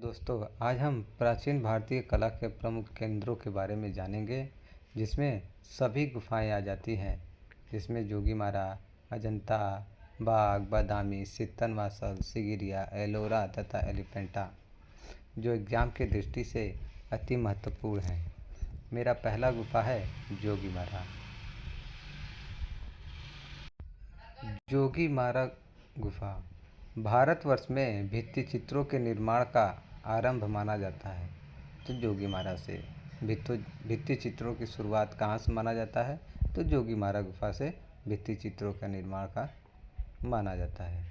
दोस्तों, आज हम प्राचीन भारतीय कला के प्रमुख केंद्रों के बारे में जानेंगे, जिसमें सभी गुफाएं आ जाती हैं, जिसमें जोगीमारा, अजंता, बाघ, बादामी, सित्तनवासल, सिगिरिया, एलोरा तथा एलिफेंटा, जो एग्जाम की दृष्टि से अति महत्वपूर्ण हैं। मेरा पहला गुफा है जोगीमारा। जोगीमारा गुफा भारतवर्ष में भित्ति चित्रों के निर्माण का आरंभ माना जाता है। तो जोगीमारा से भित्ति चित्रों की शुरुआत कहाँ से माना जाता है? तो जोगीमारा गुफा से भित्ति चित्रों का निर्माण का माना जाता है।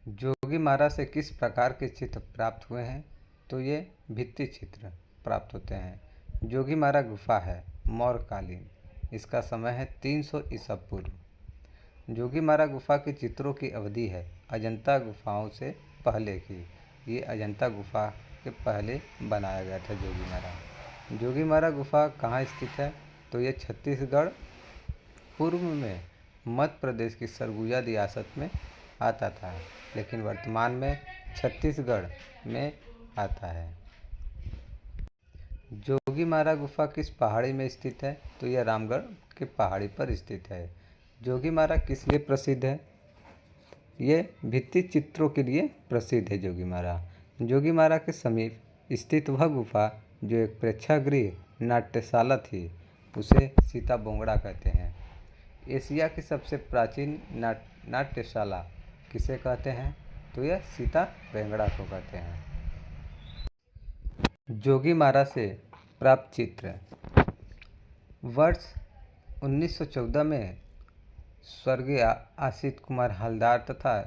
जोगीमारा से किस प्रकार के चित्र प्राप्त हुए हैं? तो ये भित्ति चित्र प्राप्त होते हैं। जोगीमारा गुफा है मौर्यकालीन, इसका समय है 300 ईसा पूर्व। जोगीमारा गुफा के चित्रों की अवधि है अजंता गुफाओं से पहले की। ये अजंता गुफा के पहले बनाया गया था जोगीमारा। जोगीमारा गुफा कहाँ स्थित है? तो ये छत्तीसगढ़ पूर्व में मध्य प्रदेश की सरगुजा रियासत में आता था, लेकिन वर्तमान में छत्तीसगढ़ में आता है। जोगीमारा गुफा किस पहाड़ी में स्थित है? तो यह रामगढ़ के पहाड़ी पर स्थित है। जोगीमारा किस लिए प्रसिद्ध है? ये भित्ति चित्रों के लिए प्रसिद्ध है जोगीमारा। जोगीमारा के समीप स्थित वह गुफा जो एक प्रेक्षागृह नाट्यशाला थी, उसे सीता बोंगड़ा कहते हैं। एशिया की सबसे प्राचीन नाट्यशाला किसे कहते हैं? तो यह सीता बेंगड़ा को कहते हैं। जोगीमारा से प्राप्त चित्र वर्ष 1914 में स्वर्गीय आशित कुमार हलदार तथा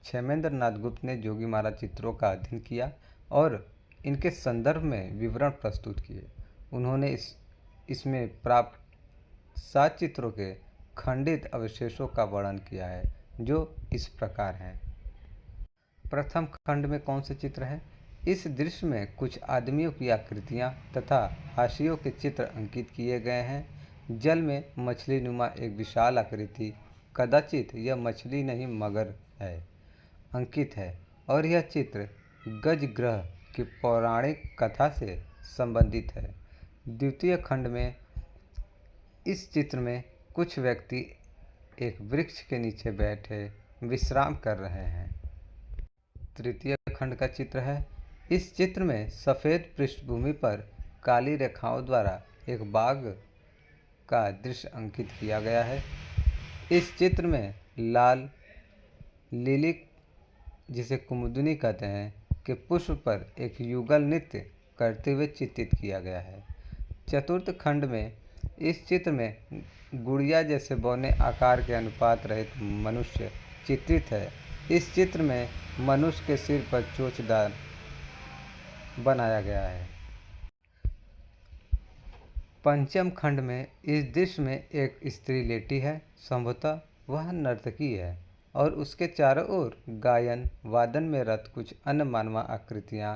क्षेमेंद्र नाथ गुप्त ने जोगीमारा चित्रों का अध्ययन किया और इनके संदर्भ में विवरण प्रस्तुत किए। उन्होंने इसमें प्राप्त 7 चित्रों के खंडित अवशेषों का वर्णन किया है, जो इस प्रकार हैं। प्रथम खंड में कौन से चित्र हैं? इस दृश्य में कुछ आदमियों की आकृतियां तथा हाशियों के चित्र अंकित किए गए हैं। जल में मछली नुमा एक विशाल आकृति, कदाचित यह मछली नहीं मगर है, अंकित है और यह चित्र गजग्रह की पौराणिक कथा से संबंधित है। द्वितीय खंड में इस चित्र में कुछ व्यक्ति एक वृक्ष के नीचे बैठे विश्राम कर रहे हैं। तृतीय खंड का चित्र है। इस चित्र में सफ़ेद पृष्ठभूमि पर काली रेखाओं द्वारा एक बाघ का दृश्य अंकित किया गया है। इस चित्र में लाल लिली, जिसे कुमुदनी कहते हैं, के पुष्प पर एक युगल नृत्य करते हुए चित्रित किया गया है। चतुर्थ खंड में इस चित्र में गुड़िया जैसे बौने आकार के अनुपात रहित मनुष्य चित्रित है। इस चित्र में मनुष्य के सिर पर चोचदार बनाया गया है। पंचम खंड में इस दृश्य में एक स्त्री लेटी है, संभवतः वह नर्तकी है और उसके चारों ओर गायन वादन में रत कुछ अन्य मानव आकृतियाँ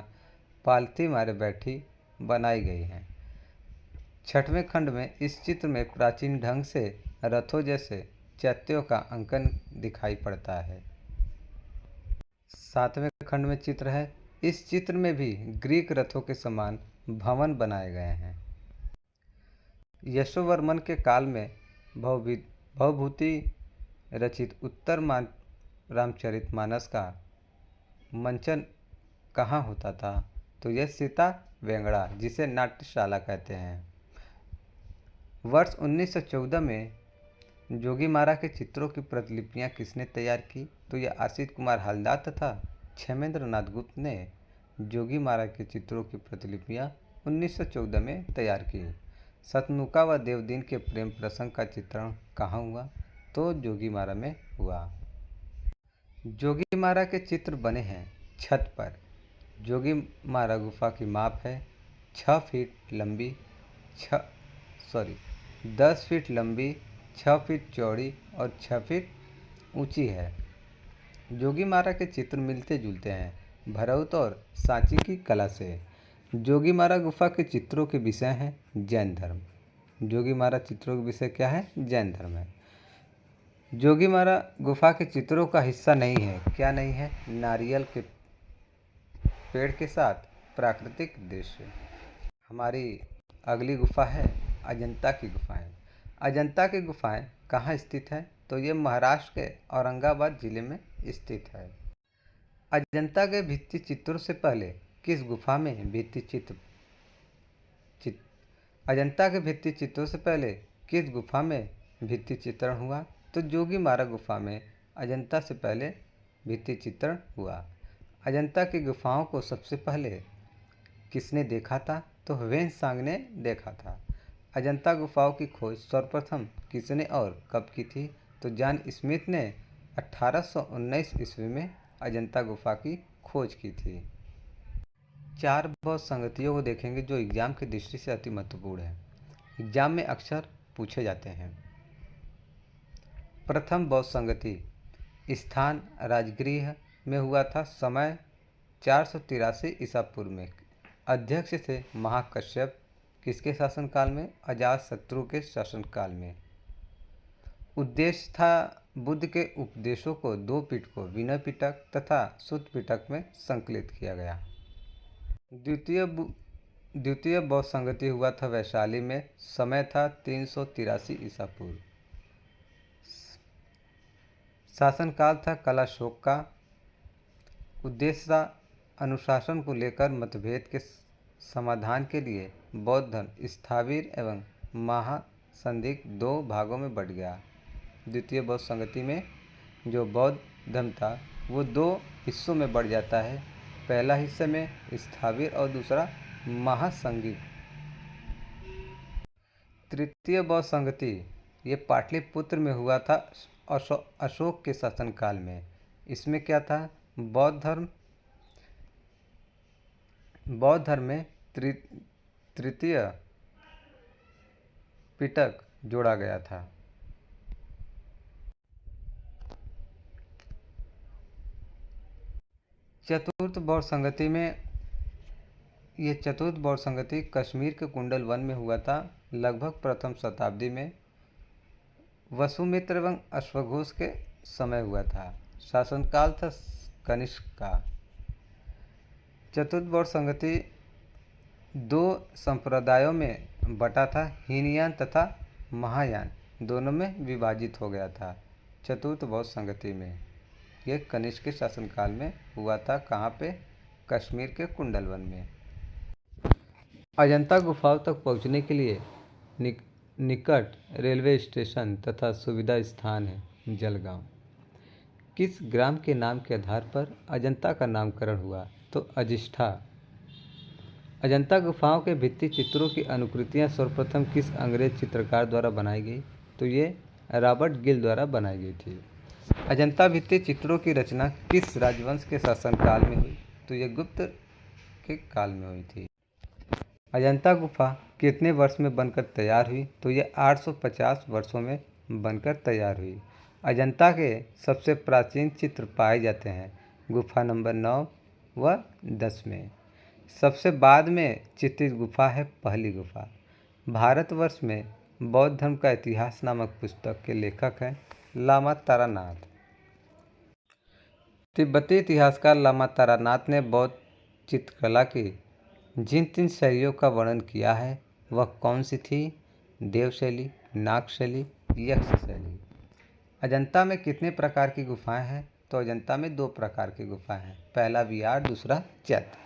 पालथी मारे बैठी बनाई गई हैं। छठवें खंड में इस चित्र में प्राचीन ढंग से रथों जैसे चैत्यों का अंकन दिखाई पड़ता है। सातवें खंड में चित्र है। इस चित्र में भी ग्रीक रथों के समान भवन बनाए गए हैं। यशोवर्मन के काल में भवभूति रचित उत्तर रामचरितमानस का मंचन कहाँ होता था? तो यह सीता वेंगड़ा, जिसे नाट्यशाला कहते हैं। वर्ष 1914 में जोगीमारा के चित्रों की प्रतिलिपियाँ किसने तैयार की? तो यह आशित कुमार हलदार तथा क्षेमेंद्र नाथ गुप्त ने जोगीमारा के चित्रों की प्रतिलिपियाँ 1914 में तैयार की। सतनुका व देवदीन के प्रेम प्रसंग का चित्रण कहाँ हुआ? तो जोगीमारा में हुआ। जोगीमारा के चित्र बने हैं छत पर। जोगीमारा गुफा की माप है 10 फीट लंबी, 6 फीट चौड़ी और 6 फीट ऊंची है। जोगीमारा के चित्र मिलते जुलते हैं भरौत और सांची की कला से। जोगीमारा गुफा के चित्रों के विषय हैं जैन धर्म। जोगीमारा चित्रों के विषय क्या है? जैन धर्म है। जोगीमारा गुफा के चित्रों का हिस्सा नहीं है, क्या नहीं है? नारियल के पेड़ के साथ प्राकृतिक दृश्य। हमारी अगली गुफा है अजंता की गुफाएं। अजंता की गुफाएं कहाँ स्थित है? तो ये महाराष्ट्र के औरंगाबाद जिले में स्थित है। अजंता के भित्ति चित्रों से पहले किस गुफा में अजंता के भित्ति चित्रों से पहले किस गुफा में भित्ति चित्रण हुआ? तो जोगीमारा गुफा में अजंता से पहले भित्ति चित्रण हुआ। अजंता की गुफाओं को सबसे पहले किसने देखा था? तो ह्वेन-सांग ने देखा था। अजंता गुफाओं की खोज सर्वप्रथम किसने और कब की थी? तो जॉन स्मिथ ने 1819 ईस्वी में अजंता गुफा की खोज की थी। 4 बौद्ध संगतियों को देखेंगे जो एग्जाम की दृष्टि से अति महत्वपूर्ण है, एग्जाम में अक्सर पूछे जाते हैं। प्रथम बौद्ध संगति स्थान राजगृह में हुआ था। समय 483 ईसा पूर्व में। अध्यक्ष थे महाकश्यप। किसके शासनकाल में? अजातशत्रु के शासनकाल में। उद्देश्य था बुद्ध के उपदेशों को 2 पिटकों विनय पिटक तथा सुत्त पिटक में संकलित किया गया। द्वितीय बौद्ध संगति हुआ था वैशाली में। समय था 383 ईसा पूर्व। शासनकाल था कलाशोक का। उद्देश्य था अनुशासन को लेकर मतभेद के समाधान के लिए बौद्ध धर्म स्थाविर एवं महासंधिक 2 भागों में बंट गया। द्वितीय बौद्ध संगति में जो बौद्ध धर्म था वो 2 हिस्सों में बढ़ जाता है। पहला हिस्से में स्थाविर और दूसरा महासंघिक। तृतीय बौद्ध संगति ये पाटलिपुत्र में हुआ था अशोक के शासनकाल में। इसमें क्या था? बौद्ध धर्म में तृतीय पिटक जोड़ा गया था। चतुर्थ बौद्ध संगति में चतुर्थ बौद्ध संगति कश्मीर के कुंडल वन में हुआ था। लगभग प्रथम शताब्दी में वसुमित्र एवं अश्वघोष के समय हुआ था। शासनकाल था कनिष्क का। चतुर्थ बौद्ध संगति 2 संप्रदायों में बटा था। हीनयान तथा महायान दोनों में विभाजित हो गया था। चतुर्थ बौद्ध संगति में यह कनिष्क के शासनकाल में हुआ था। कहाँ पे? कश्मीर के कुंडल वन में। अजंता गुफाओं तक पहुँचने के लिए निकट रेलवे स्टेशन तथा सुविधा स्थान है जलगांव। किस ग्राम के नाम के आधार पर अजंता का नामकरण हुआ? तो अजिष्ठा। अजंता गुफाओं के भित्ति चित्रों की अनुकृतियां सर्वप्रथम किस अंग्रेज चित्रकार द्वारा बनाई गई? तो ये रॉबर्ट गिल द्वारा बनाई गई थी। अजंता भित्ति चित्रों की रचना किस राजवंश के शासनकाल में हुई? तो ये गुप्त के काल में हुई थी। अजंता गुफा कितने वर्ष में बनकर तैयार हुई? तो ये 850 वर्षों में बनकर तैयार हुई। अजंता के सबसे प्राचीन चित्र पाए जाते हैं गुफा नंबर 9 व 10 में। सबसे बाद में चित्रित गुफा है पहली गुफा। भारतवर्ष में बौद्ध धर्म का इतिहास नामक पुस्तक के लेखक हैं लामा तारानाथ। तिब्बती इतिहासकार लामा तारानाथ ने बौद्ध चित्रकला की जिन 3 शैलियों का वर्णन किया है वह कौन सी थी? देव शैली, नाग शैली, यक्ष शैली। अजंता में कितने प्रकार की गुफाएं हैं? तो अजंता में 2 प्रकार की गुफाएं हैं। पहला विहार, दूसरा चैत्य।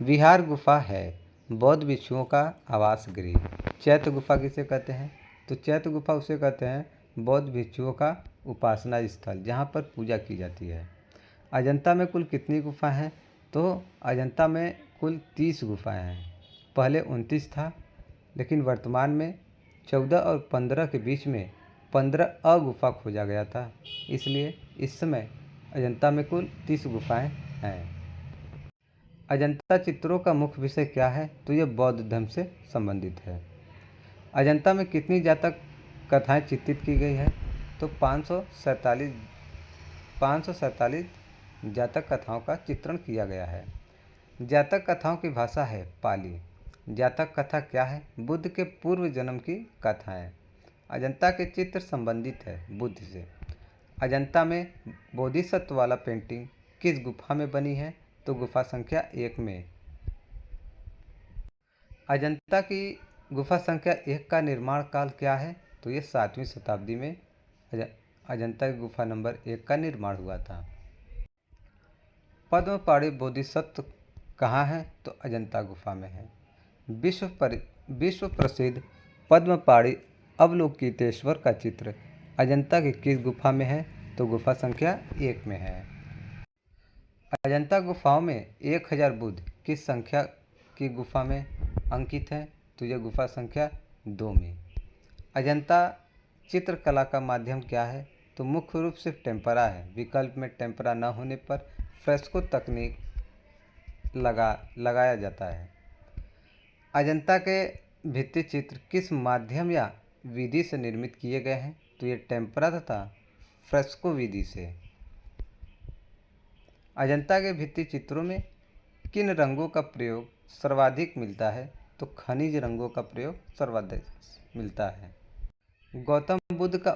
विहार गुफा है बौद्ध भिक्षुओं का आवास गृह। चैत्य गुफा किसे कहते हैं? तो चैत्य गुफा उसे कहते हैं बौद्ध भिक्षुओं का उपासना स्थल जहाँ पर पूजा की जाती है। अजंता में कुल कितनी गुफाएं हैं? तो अजंता में कुल 30 गुफाएं हैं। पहले 29 था लेकिन वर्तमान में 14 और 15 के बीच में 15 गुफा खोजा गया था। इसलिए इस समय अजंता में कुल 30 गुफाएं हैं। अजंता चित्रों का मुख्य विषय क्या है? तो यह बौद्ध धर्म से संबंधित है। अजंता में कितनी जातक कथाएं चित्रित की गई है? तो 547 जातक कथाओं का चित्रण किया गया है। जातक कथाओं की भाषा है पाली। जातक कथा क्या है? बुद्ध के पूर्व जन्म की कथाएं। अजंता के चित्र संबंधित है बुद्ध से। अजंता में बोधिसत्व वाला पेंटिंग किस गुफा में बनी है? तो गुफा संख्या 1 में। अजंता की गुफा संख्या 1 का निर्माण काल क्या है? तो ये 7वीं शताब्दी में अजंता की गुफा नंबर 1 का निर्माण हुआ था। पद्मपाणि बोधिसत्व कहाँ है? तो अजंता गुफा में है। विश्व प्रसिद्ध पद्मपाणि अवलोकितेश्वर का चित्र अजंता की किस गुफा में है? तो गुफा संख्या 1 में है। अजंता गुफाओं में 1000 बुद्ध किस संख्या की गुफा में अंकित है? तो यह गुफा संख्या 2 में। अजंता चित्रकला का माध्यम क्या है? तो मुख्य रूप से टेम्परा है। विकल्प में टेम्परा न होने पर फ्रेस्को तकनीक लगाया जाता है। अजंता के भित्ति चित्र किस माध्यम या विधि से निर्मित किए गए हैं? तो ये टेम्परा तथा फ्रेस्को विधि से। अजंता के भित्ति चित्रों में किन रंगों का प्रयोग सर्वाधिक मिलता है? तो खनिज रंगों का प्रयोग सर्वाधिक मिलता है। गौतम बुद्ध का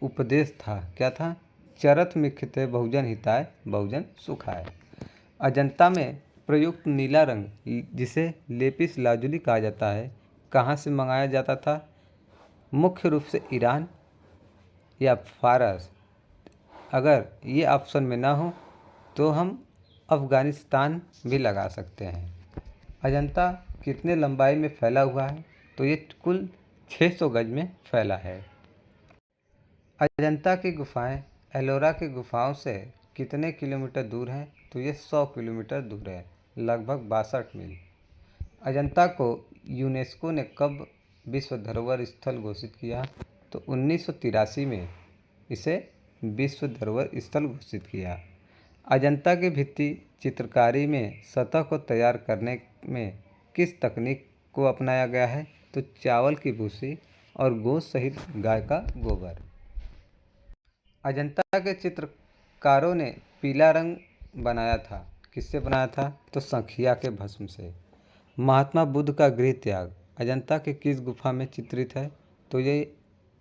उपदेश था क्या था? चरत मिक्षते बहुजन हिताय बहुजन सुखाय। अजंता में प्रयुक्त नीला रंग जिसे लेपिस लाजुली कहा जाता है, कहाँ से मंगाया जाता था? मुख्य रूप से ईरान या फारस। अगर ये ऑप्शन में ना हो तो हम अफ़गानिस्तान भी लगा सकते हैं। अजंता कितने लंबाई में फैला हुआ है? तो ये कुल 600 गज में फैला है। अजंता की गुफाएं एलोरा की गुफाओं से कितने किलोमीटर दूर हैं? तो ये 100 किलोमीटर दूर है, लगभग 62 मील। अजंता को यूनेस्को ने कब विश्व धरोहर स्थल घोषित किया? तो 1983 में इसे विश्व धरोहर स्थल घोषित किया। अजंता की भित्ति चित्रकारी में सतह को तैयार करने में किस तकनीक को अपनाया गया है? तो चावल की भूसी और गोश्त सहित गाय का गोबर। अजंता के चित्रकारों ने पीला रंग बनाया था, किससे बनाया था? तो संखिया के भस्म से। महात्मा बुद्ध का गृह त्याग अजंता के किस गुफा में चित्रित है? तो ये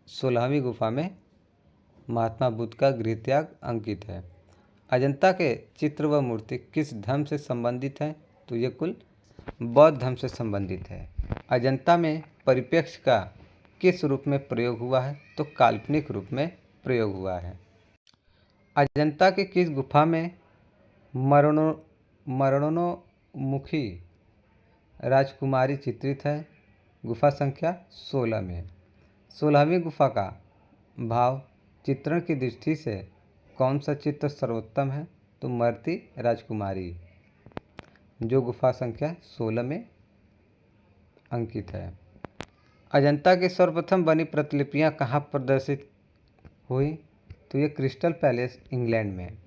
16वीं गुफा में महात्मा बुद्ध का गृह त्याग अंकित है। अजंता के चित्र व मूर्ति किस धर्म से संबंधित है? तो ये कुल बौद्ध धर्म से संबंधित है। अजंता में परिप्रेक्ष्य का किस रूप में प्रयोग हुआ है? तो काल्पनिक रूप में प्रयोग हुआ है। अजंता की किस गुफा में मरणोन्मुखी राजकुमारी चित्रित है? गुफा संख्या 16 में। 16वीं गुफा का भाव चित्रण की दृष्टि से कौन सा चित्र सर्वोत्तम है? तो मरती राजकुमारी, जो गुफा संख्या 16 में अंकित है। अजंता की सर्वप्रथम बनी प्रतिलिपियां कहाँ प्रदर्शित हुई? तो ये क्रिस्टल पैलेस इंग्लैंड में।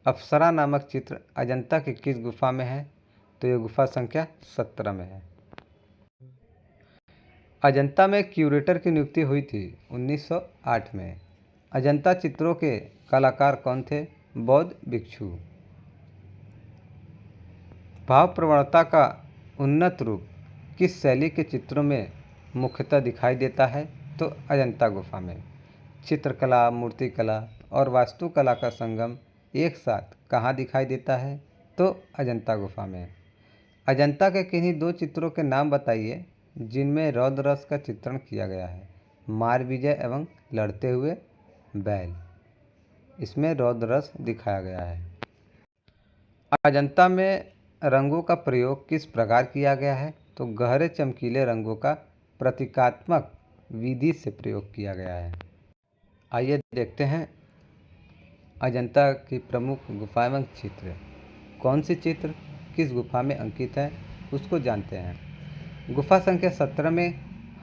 अप्सरा नामक चित्र अजंता की किस गुफा में है? तो ये गुफा संख्या 17 में है। अजंता में क्यूरेटर की नियुक्ति हुई थी 1908 में। अजंता चित्रों के कलाकार कौन थे? बौद्ध भिक्षु। भाव प्रवणता का उन्नत रूप किस शैली के चित्रों में मुख्यतः दिखाई देता है? तो अजंता गुफा में। चित्रकला, मूर्तिकला और वास्तुकला का संगम एक साथ कहाँ दिखाई देता है? तो अजंता गुफा में। अजंता के किन्हीं 2 चित्रों के नाम बताइए जिनमें रौद्र रस का चित्रण किया गया है। मार विजय एवं लड़ते हुए बैल, इसमें रौद्र रस दिखाया गया है। अजंता में रंगों का प्रयोग किस प्रकार किया गया है? तो गहरे चमकीले रंगों का प्रतीकात्मक विधि से प्रयोग किया गया है। आइए देखते हैं अजंता की प्रमुख गुफा एवं चित्र। कौन सी चित्र किस गुफा में अंकित है उसको जानते हैं। गुफा संख्या 17 में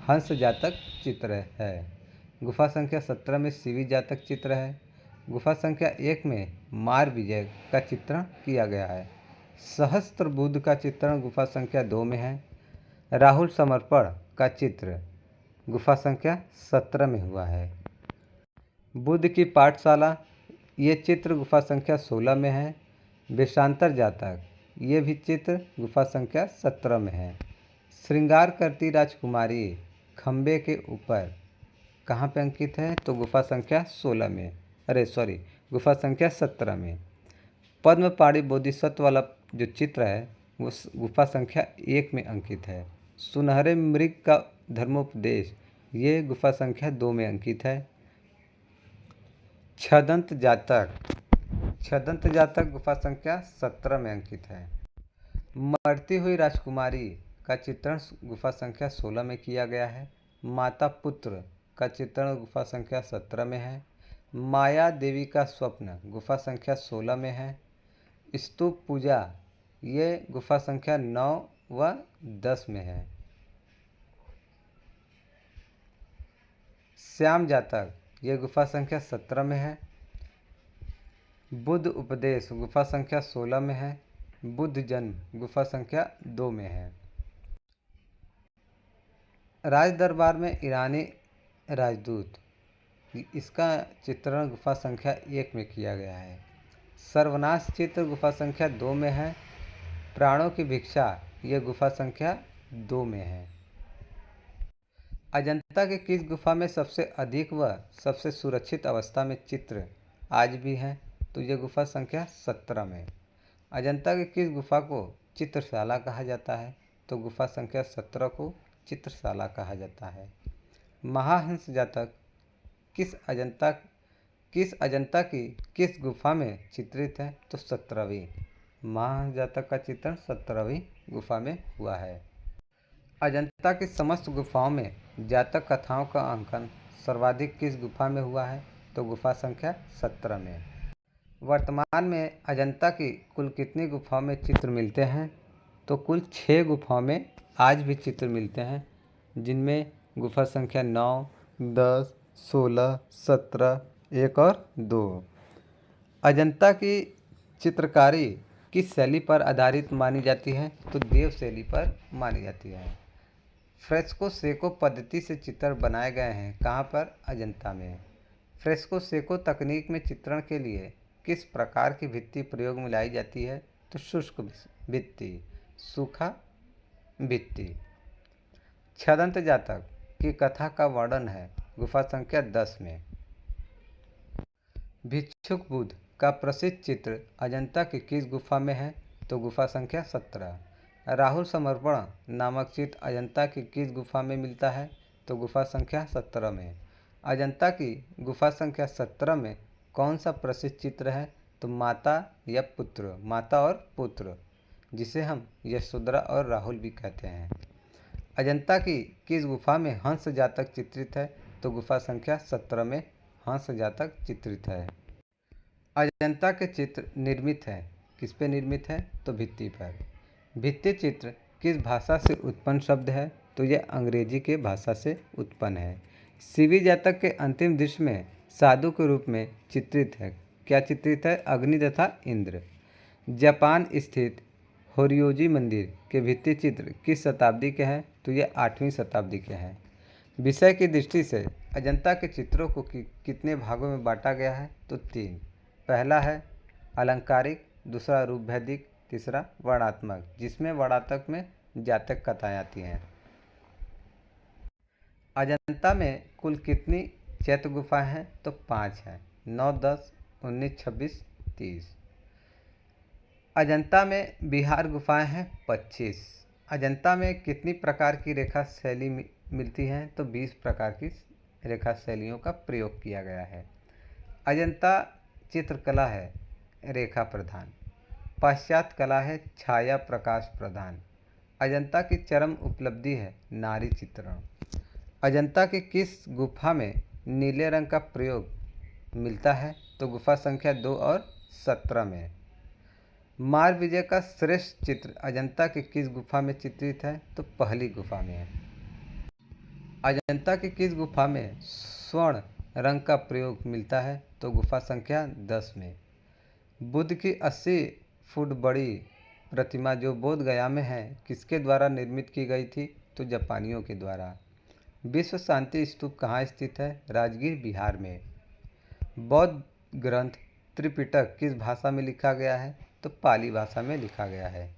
हंस जातक चित्र है। गुफा संख्या 17 में शिवी जातक चित्र है। गुफा संख्या 1 में मार विजय का चित्रण किया गया है। सहस्त्र बुद्ध का चित्रण गुफा संख्या 2 में है। राहुल समर्पण का चित्र गुफा संख्या 17 में हुआ है। बुद्ध की पाठशाला, ये चित्र गुफा संख्या 16 में है। वेशांतर जातक, ये भी चित्र गुफा संख्या 17 में है। श्रृंगार करती राजकुमारी खंबे के ऊपर कहाँ पे अंकित है? तो गुफा संख्या 16 में, गुफा संख्या 17 में। पद्मपाणि बोधिसत्व वाला जो चित्र है वो गुफा संख्या 1 में अंकित है। सुनहरे मृग का धर्मोपदेश ये गुफा संख्या 2 में अंकित है। छदंत जातक गुफा संख्या 17 में अंकित है। मरती हुई राजकुमारी का चित्रण गुफा संख्या 16 में किया गया है। माता पुत्र का चित्रण गुफा संख्या 17 में है। माया देवी का स्वप्न गुफा संख्या 16 में है। स्तूप पूजा ये गुफा संख्या 9 व 10 में है। श्याम जातक ये गुफा संख्या 17 में है। बुद्ध उपदेश गुफा संख्या 16 में है। बुद्ध जन्म गुफा संख्या 2 में है। राज दरबार में ईरानी राजदूत इसका चित्रण गुफा संख्या 1 में किया गया है। सर्वनाश चित्र गुफा संख्या 2 में है। प्राणों की भिक्षा ये गुफा संख्या 2 में है। अजंता की किस गुफा में सबसे अधिक व सबसे सुरक्षित अवस्था में चित्र आज भी हैं? तो ये गुफा संख्या 17 में। अजंता की किस गुफा को चित्रशाला कहा जाता है? तो गुफा संख्या 17 को चित्रशाला कहा जाता है। महाहंस जातक किस अजंता की किस गुफा में चित्रित है? तो 17वीं। महाहंस जातक का चित्रण 17वीं गुफा में हुआ है। अजंता की समस्त गुफाओं में जातक कथाओं का अंकन सर्वाधिक किस गुफा में हुआ है? तो गुफा संख्या 17 में। वर्तमान में अजंता की कुल कितनी गुफाओं में चित्र मिलते हैं? तो कुल 6 गुफाओं में आज भी चित्र मिलते हैं, जिनमें गुफा संख्या 9, 10, 16, 17, 1 और 2। अजंता की चित्रकारी किस शैली पर आधारित मानी जाती है? तो देव शैली पर मानी जाती है। फ्रेस्को सेको पद्धति से चित्र बनाए गए हैं कहाँ पर? अजंता में। फ्रेस्को सेको तकनीक में चित्रण के लिए किस प्रकार की भित्ति प्रयोग में लाई जाती है? तो शुष्क भित्ति, सूखा भित्ति। छदंत जातक की कथा का वर्णन है गुफा संख्या 10 में। भिक्षुक बुद्ध का प्रसिद्ध चित्र अजंता की किस गुफा में है? तो गुफा संख्या 17। राहुल समर्पण नामक चित्र अजंता की किस गुफा में मिलता है? तो गुफा संख्या 17 में। अजंता की गुफा संख्या 17 में कौन सा प्रसिद्ध चित्र है? तो माता या पुत्र, माता और पुत्र, जिसे हम यशोधरा और राहुल भी कहते हैं। अजंता की किस गुफा में हंस जातक चित्रित है? तो गुफा संख्या 17 में हंस जातक चित्रित है। अजंता के चित्र निर्मित है किस पे निर्मित है? तो भित्ति पर। भित्ति चित्र किस भाषा से उत्पन्न शब्द है? तो यह अंग्रेजी के भाषा से उत्पन्न है। शिवी जातक के अंतिम दृश्य में साधु के रूप में चित्रित है। क्या चित्रित है? अग्नि तथा इंद्र। जापान स्थित होरियोजी मंदिर के भित्ति चित्र किस शताब्दी के हैं? तो यह 8वीं शताब्दी के हैं। विषय की दृष्टि से अजंता के चित्रों को कितने भागों में बांटा गया है? तो 3। पहला है अलंकारिक, दूसरा रूपभेदिक, तीसरा वर्णात्मक, जिसमें वर्णात्मक में जातक कथाएं आती हैं। अजंता में कुल कितनी चैत्य गुफाएं हैं? तो 5 हैं। 9, 10, 19, 26, 30। अजंता में विहार गुफाएं हैं 25। अजंता में कितनी प्रकार की रेखा शैली मिलती हैं? तो 20 प्रकार की रेखा शैलियों का प्रयोग किया गया है। अजंता चित्रकला है रेखा प्रधान, पाश्चात्य कला है छाया प्रकाश प्रधान। अजंता की चरम उपलब्धि है नारी चित्रण। अजंता की किस गुफा में नीले रंग का प्रयोग मिलता है? तो गुफा संख्या 2 और 17 में। मार विजय का श्रेष्ठ चित्र अजंता की किस गुफा में चित्रित है? तो पहली गुफा में है। अजंता की किस गुफा में स्वर्ण रंग का प्रयोग मिलता है? तो गुफा संख्या 10 में। बुद्ध की 80 फुट बड़ी प्रतिमा जो बोध गया में है किसके द्वारा निर्मित की गई थी? तो जापानियों के द्वारा। विश्व शांति स्तूप कहाँ स्थित है? राजगीर, बिहार में। बौद्ध ग्रंथ त्रिपिटक किस भाषा में लिखा गया है? तो पाली भाषा में लिखा गया है।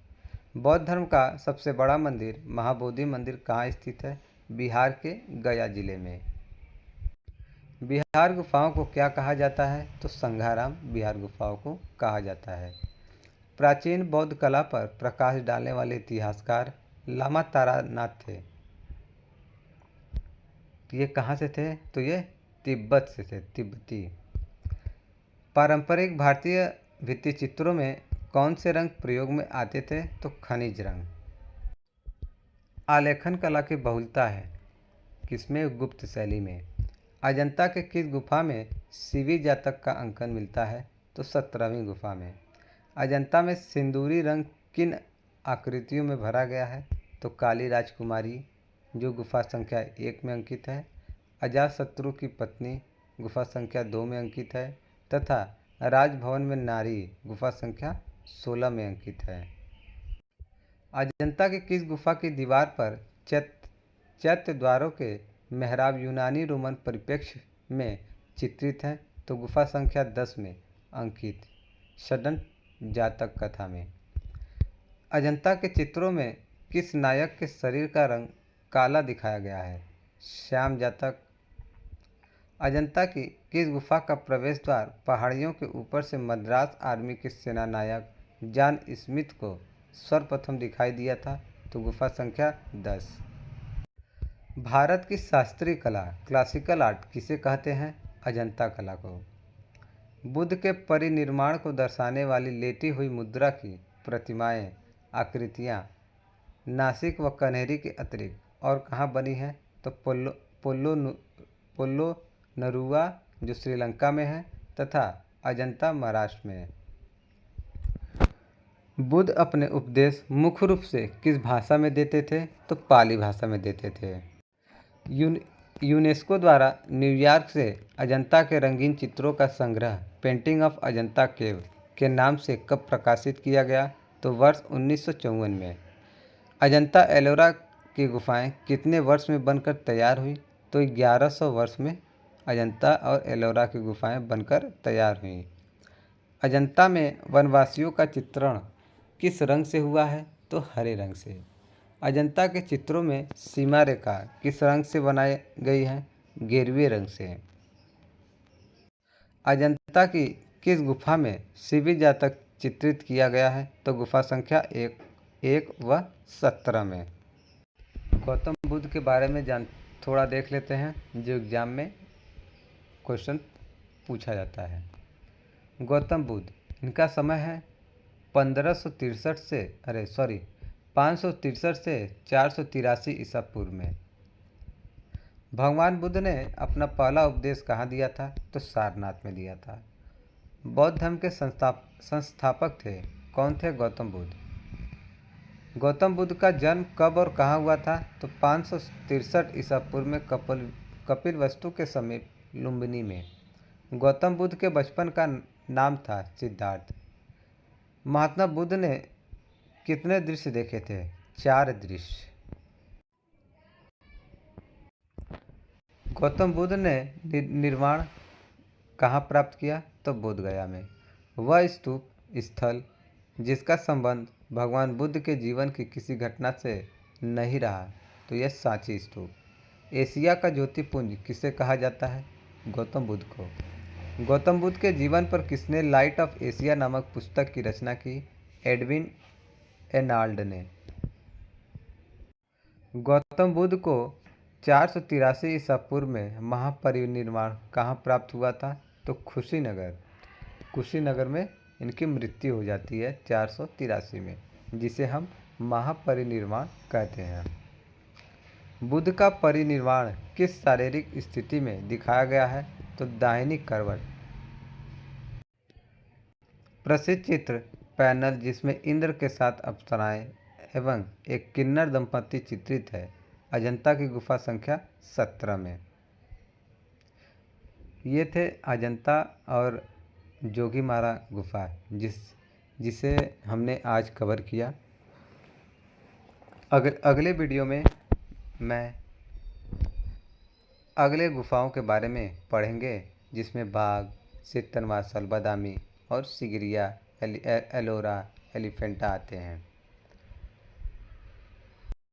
बौद्ध धर्म का सबसे बड़ा मंदिर महाबोधि मंदिर कहाँ स्थित है? बिहार के गया जिले में। बिहार गुफाओं को क्या कहा जाता है? तो संघाराम बिहार गुफाओं को कहा जाता है। प्राचीन बौद्ध कला पर प्रकाश डालने वाले इतिहासकार लामा तारानाथ थे। ये कहाँ से थे? तो ये तिब्बत से थे, तिब्बती। पारंपरिक भारतीय भित्ति चित्रों में कौन से रंग प्रयोग में आते थे? तो खनिज रंग। आलेखन कला की बहुलता है किसमें? गुप्त शैली में। अजंता के किस गुफा में शिवी जातक का अंकन मिलता है? तो 17वीं गुफा में। अजंता में सिंदूरी रंग किन आकृतियों में भरा गया है? तो काली राजकुमारी, जो गुफा संख्या 1 में अंकित है। अजातशत्रु की पत्नी, गुफा संख्या 2 में अंकित है। तथा राजभवन में नारी, गुफा संख्या 16 में अंकित है। अजंता की किस गुफा की दीवार पर चैत्य द्वारों के मेहराब यूनानी रोमन परिप्रेक्ष्य में चित्रित हैं? तो गुफा संख्या 10 में अंकित षडंत जातक कथा में। अजंता के चित्रों में किस नायक के शरीर का रंग काला दिखाया गया है? श्याम जातक। अजंता की किस गुफा का प्रवेश द्वार पहाड़ियों के ऊपर से मद्रास आर्मी के सेनानायक जॉन स्मिथ को सर्वप्रथम दिखाई दिया था? तो गुफा संख्या 10। भारत की शास्त्रीय कला, क्लासिकल आर्ट किसे कहते हैं? अजंता कला को। बुद्ध के परिनिर्माण को दर्शाने वाली लेटी हुई मुद्रा की प्रतिमाएं, आकृतियां नासिक व कन्हेरी के अतिरिक्त और कहाँ बनी हैं? तो पोल्लो नरुवा, जो श्रीलंका में है, तथा अजंता महाराष्ट्र में है। बुद्ध अपने उपदेश मुख्य रूप से किस भाषा में देते थे? तो पाली भाषा में देते थे। यूनेस्को द्वारा न्यूयॉर्क से अजंता के रंगीन चित्रों का संग्रह पेंटिंग ऑफ अजंता केव के नाम से कब प्रकाशित किया गया? तो वर्ष 1954 में। अजंता एलोरा की गुफाएं कितने वर्ष में बनकर तैयार हुई? तो 1100 वर्ष में अजंता और एलोरा की गुफाएं बनकर तैयार हुई। अजंता में वनवासियों का चित्रण किस रंग से हुआ है? तो हरे रंग से। अजंता के चित्रों में सीमा रेखा किस रंग से बनाई गई है? गेरुए रंग से। अजंता की किस गुफा में शिवी जातक चित्रित किया गया है? तो गुफा संख्या 1 व 17 में। गौतम बुद्ध के बारे में थोड़ा देख लेते हैं, जो एग्जाम में क्वेश्चन पूछा जाता है। गौतम बुद्ध, इनका समय है 563 से 483 ईसा पूर्व में। भगवान बुद्ध ने अपना पहला उपदेश कहाँ दिया था? तो सारनाथ में दिया था। बौद्ध धर्म के संस्थापक थे कौन थे? गौतम बुद्ध। गौतम बुद्ध का जन्म कब और कहाँ हुआ था? तो 563 ईसा पूर्व में कपिलवस्तु के समीप लुम्बिनी में। गौतम बुद्ध के बचपन का नाम था सिद्धार्थ। महात्मा बुद्ध ने कितने दृश्य देखे थे? 4 दृश्य। गौतम बुद्ध ने निर्वाण कहाँ प्राप्त किया? तो बोधगया में। वह स्तूप स्थल जिसका संबंध भगवान बुद्ध के जीवन की किसी घटना से नहीं रहा, तो यह सांची स्तूप। एशिया का ज्योतिपुंज किसे कहा जाता है? गौतम बुद्ध को। गौतम बुद्ध के जीवन पर किसने लाइट ऑफ एशिया नामक पुस्तक की रचना की? एडविन एनाल्ड ने। गौतम बुद्ध को 483 ईसा पूर्व में महापरिनिर्वाण कहाँ प्राप्त हुआ था? तो कुशीनगर में इनकी मृत्यु हो जाती है 483 में, जिसे हम महापरिनिर्वाण कहते हैं। बुद्ध का परिनिर्वाण किस शारीरिक स्थिति में दिखाया गया है? तो दाहिनी करवट। प्रसिद्ध चित्र पैनल जिसमें इंद्र के साथ अप्सराएं एवं एक किन्नर दंपति चित्रित है, अजंता की गुफा संख्या 17 में। ये थे अजंता और जोगीमारा गुफा जिसे हमने आज कवर किया। अगले वीडियो में मैं अगले गुफाओं के बारे में पढ़ेंगे, जिसमें बाघ, सित्तनवासल, बादामी और सिगिरिया, एलोरा, एलिफेंटा आते हैं।